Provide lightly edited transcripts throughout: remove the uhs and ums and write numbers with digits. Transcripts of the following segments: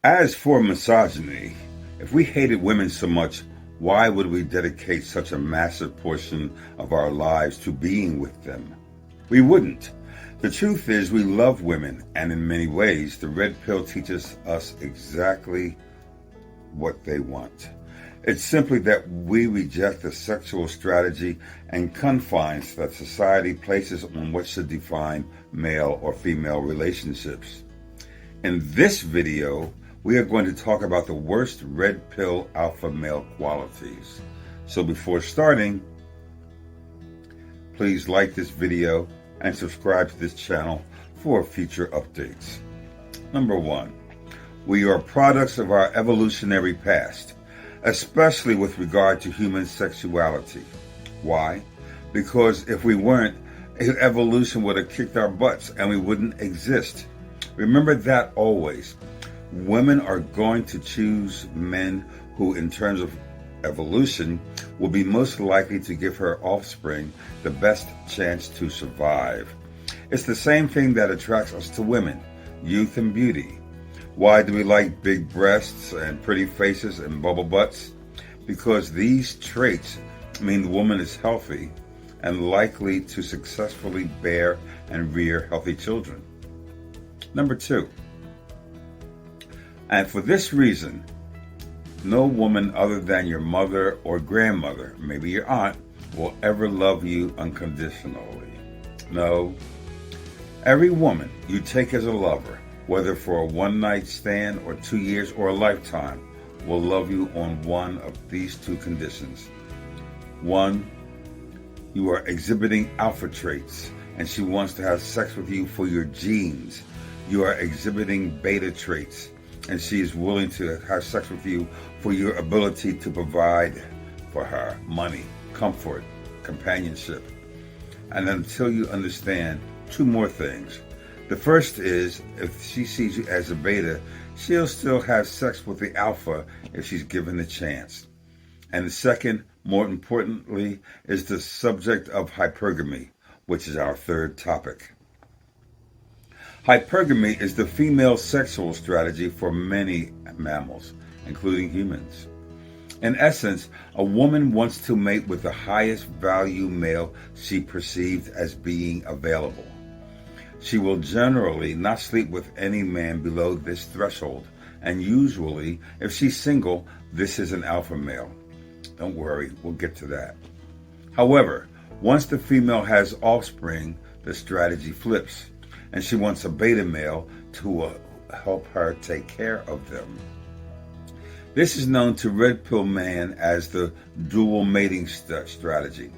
As for misogyny, if we hated women so much, why would we dedicate such a massive portion of our lives to being with them? We wouldn't. The truth is we love women, and in many ways, the red pill teaches us exactly what they want. It's simply that we reject the sexual strategy and confines that society places on what should define male or female relationships. In this video, we are going to talk about the worst red pill alpha male qualities. So before starting, please like this video and subscribe to this channel for future updates. Number 1, we are products of our evolutionary past, especially with regard to human sexuality. Why? Because if we weren't, evolution would have kicked our butts and we wouldn't exist. Remember that always. Women are going to choose men who, in terms of evolution, will be most likely to give her offspring the best chance to survive. It's the same thing that attracts us to women, youth and beauty. Why do we like big breasts and pretty faces and bubble butts? Because these traits mean the woman is healthy and likely to successfully bear and rear healthy children. Number 2, and for this reason, no woman other than your mother or grandmother, maybe your aunt, will ever love you unconditionally. No, every woman you take as a lover, whether for a one-night stand or 2 years or a lifetime, will love you on one of these two conditions. 1, you are exhibiting alpha traits, and she wants to have sex with you for your genes. You are exhibiting beta traits, and she is willing to have sex with you for your ability to provide for her money, comfort, companionship. And until you understand 2 more things. The first is, if she sees you as a beta, she'll still have sex with the alpha if she's given the chance. And the second, more importantly, is the subject of hypergamy, which is our third topic. Hypergamy is the female sexual strategy for many mammals, including humans. In essence, a woman wants to mate with the highest value male she perceives as being available. She will generally not sleep with any man below this threshold, and usually, if she's single, this is an alpha male. Don't worry, we'll get to that. However, once the female has offspring, the strategy flips, and she wants a beta male to help her take care of them. This is known to red pill man as the dual mating strategy.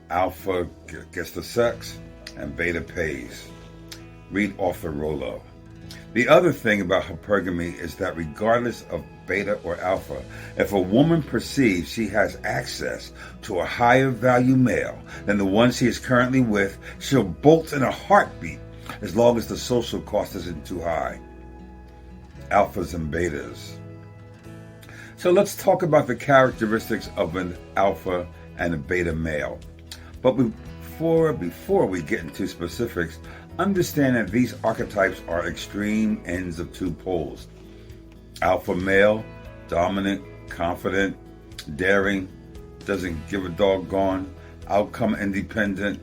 Alpha gets the sex and beta pays. Read author Rollo. The other thing about hypergamy is that regardless of beta or alpha, if a woman perceives she has access to a higher value male than the one she is currently with, she'll bolt in a heartbeat as long as the social cost isn't too high. Alphas and betas. So let's talk about the characteristics of an alpha and a beta male. But before we get into specifics, understand that these archetypes are extreme ends of 2 poles. Alpha male, dominant, confident, daring, doesn't give a doggone, outcome independent,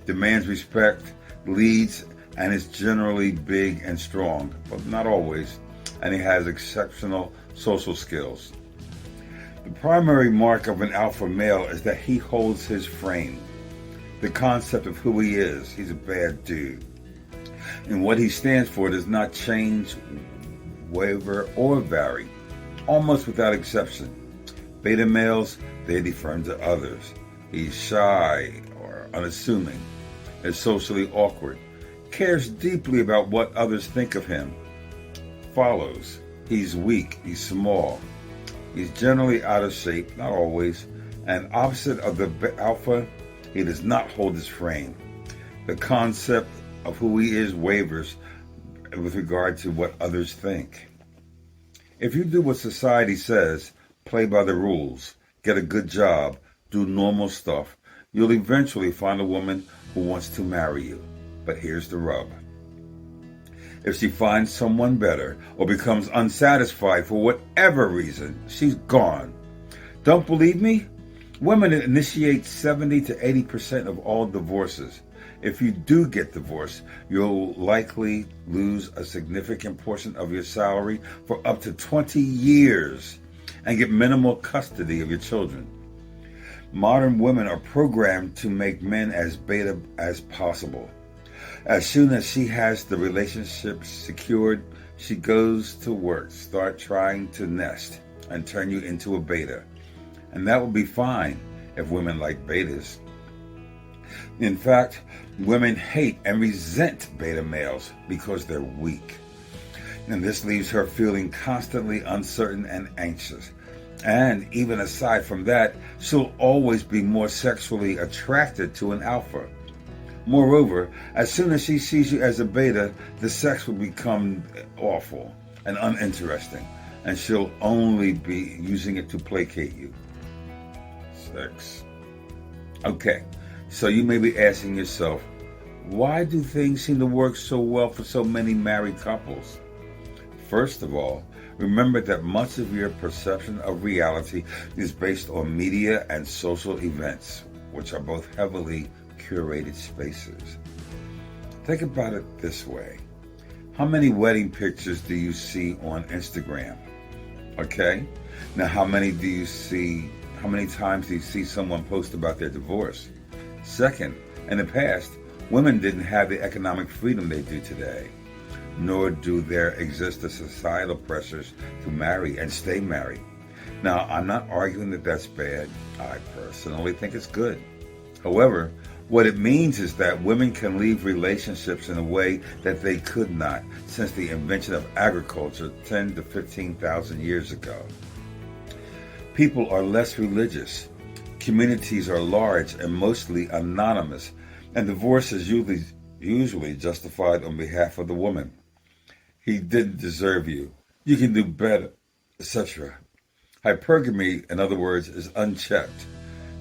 demands respect, leads, and is generally big and strong, but not always, and he has exceptional social skills. The primary mark of an alpha male is that he holds his frame. The concept of who he is, he's a bad dude. And what he stands for does not change, waver, or vary, almost without exception. Beta males, they defer to others. He's shy or unassuming, is socially awkward, cares deeply about what others think of him, follows. He's weak, he's small, he's generally out of shape, not always, and opposite of the alpha, he does not hold his frame. The concept of who he is wavers with regard to what others think. If you do what society says, play by the rules, get a good job, do normal stuff, you'll eventually find a woman who wants to marry you. But here's the rub. If she finds someone better or becomes unsatisfied for whatever reason, she's gone. Don't believe me? Women initiate 70 to 80% of all divorces. If you do get divorced, you'll likely lose a significant portion of your salary for up to 20 years and get minimal custody of your children. Modern women are programmed to make men as beta as possible. As soon as she has the relationship secured, she goes to work, start trying to nest, and turn you into a beta. And that will be fine if women like betas. In fact, women hate and resent beta males because they're weak. And this leaves her feeling constantly uncertain and anxious. And even aside from that, she'll always be more sexually attracted to an alpha. Moreover, as soon as she sees you as a beta, the sex will become awful and uninteresting, and she'll only be using it to placate you. 6. Okay, so you may be asking yourself, why do things seem to work so well for so many married couples? First of all, remember that much of your perception of reality is based on media and social events, which are both heavily curated spaces. Think about it this way. How many wedding pictures do you see on Instagram? Okay? Now, how many times do you see someone post about their divorce? Second, in the past, women didn't have the economic freedom they do today, nor do there exist the societal pressures to marry and stay married. Now, I'm not arguing that that's bad. I personally think it's good. However, what it means is that women can leave relationships in a way that they could not since the invention of agriculture 10 to 15,000 years ago. People are less religious. Communities are large and mostly anonymous, and divorce is usually justified on behalf of the woman. He didn't deserve you. You can do better, etc. Hypergamy, in other words, is unchecked.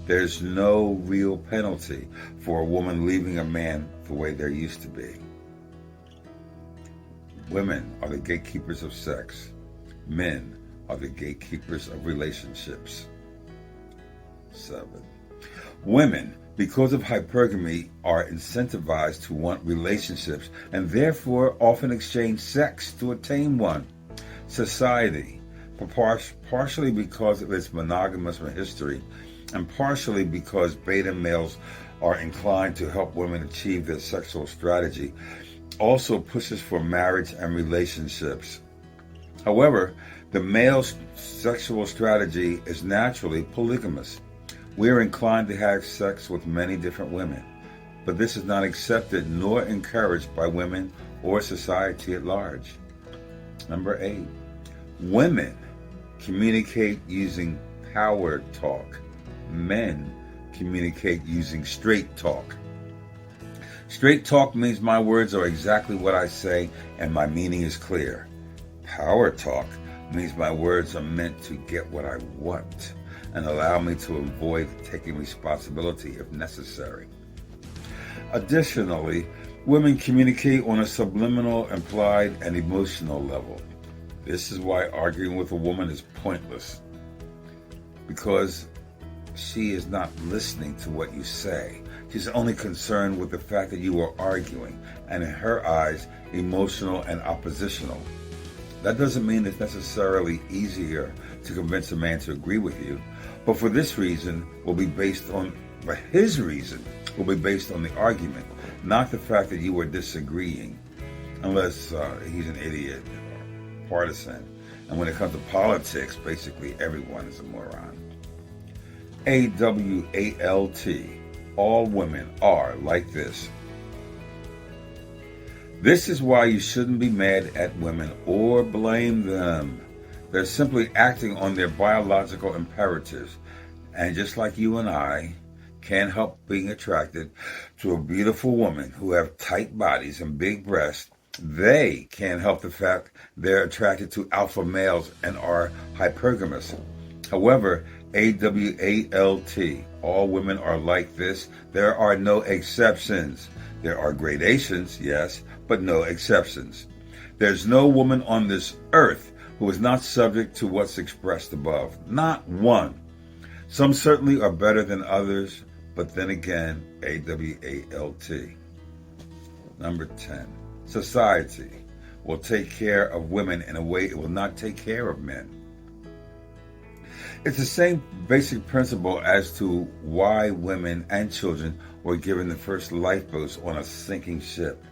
There's no real penalty for a woman leaving a man the way there used to be. Women are the gatekeepers of sex. Men are the gatekeepers of relationships. 7. Women, because of hypergamy, are incentivized to want relationships and therefore often exchange sex to attain one. Society, partially because of its monogamous history, and partially because beta males are inclined to help women achieve their sexual strategy, also pushes for marriage and relationships. However, the male's sexual strategy is naturally polygamous. We are inclined to have sex with many different women, but this is not accepted nor encouraged by women or society at large. Number 8, women communicate using power talk. Men communicate using straight talk. Straight talk means my words are exactly what I say and my meaning is clear. Power talk means my words are meant to get what I want and allow me to avoid taking responsibility if necessary. Additionally, women communicate on a subliminal, implied, and emotional level. This is why arguing with a woman is pointless, because she is not listening to what you say. She's only concerned with the fact that you are arguing, and in her eyes, emotional and oppositional. That doesn't mean it's necessarily easier to convince a man to agree with you, but for this reason his reason will be based on the argument, not the fact that you are disagreeing, unless he's an idiot or partisan. And when it comes to politics, basically everyone is a moron. AWALT. All women are like this. This is why you shouldn't be mad at women or blame them. They're simply acting on their biological imperatives. And just like you and I can't help being attracted to a beautiful woman who have tight bodies and big breasts, they can't help the fact they're attracted to alpha males and are hypergamous. However, AWALT, all women are like this. There are no exceptions. There are gradations, yes, but no exceptions. There's no woman on this earth who is not subject to what's expressed above. Not one. Some certainly are better than others, but then again, AWALT. Number 10. Society will take care of women in a way it will not take care of men. It's the same basic principle as to why women and children were given the first lifeboats on a sinking ship.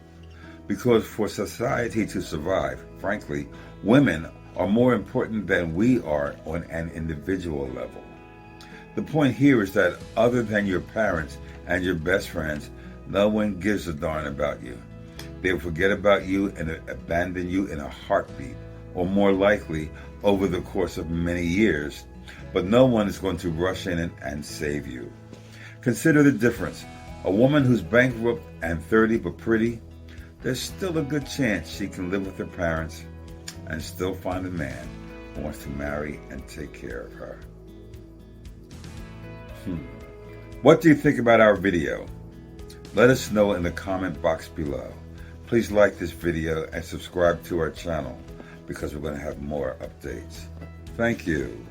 Because for society to survive, frankly, women are more important than we are on an individual level. The point here is that other than your parents and your best friends, no one gives a darn about you. They will forget about you and abandon you in a heartbeat, or more likely, over the course of many years, but no one is going to rush in and save you. Consider the difference. A woman who's bankrupt and 30 but pretty, there's still a good chance she can live with her parents and still find a man who wants to marry and take care of her. What do you think about our video? Let us know in the comment box below. Please like this video and subscribe to our channel because we're going to have more updates. Thank you.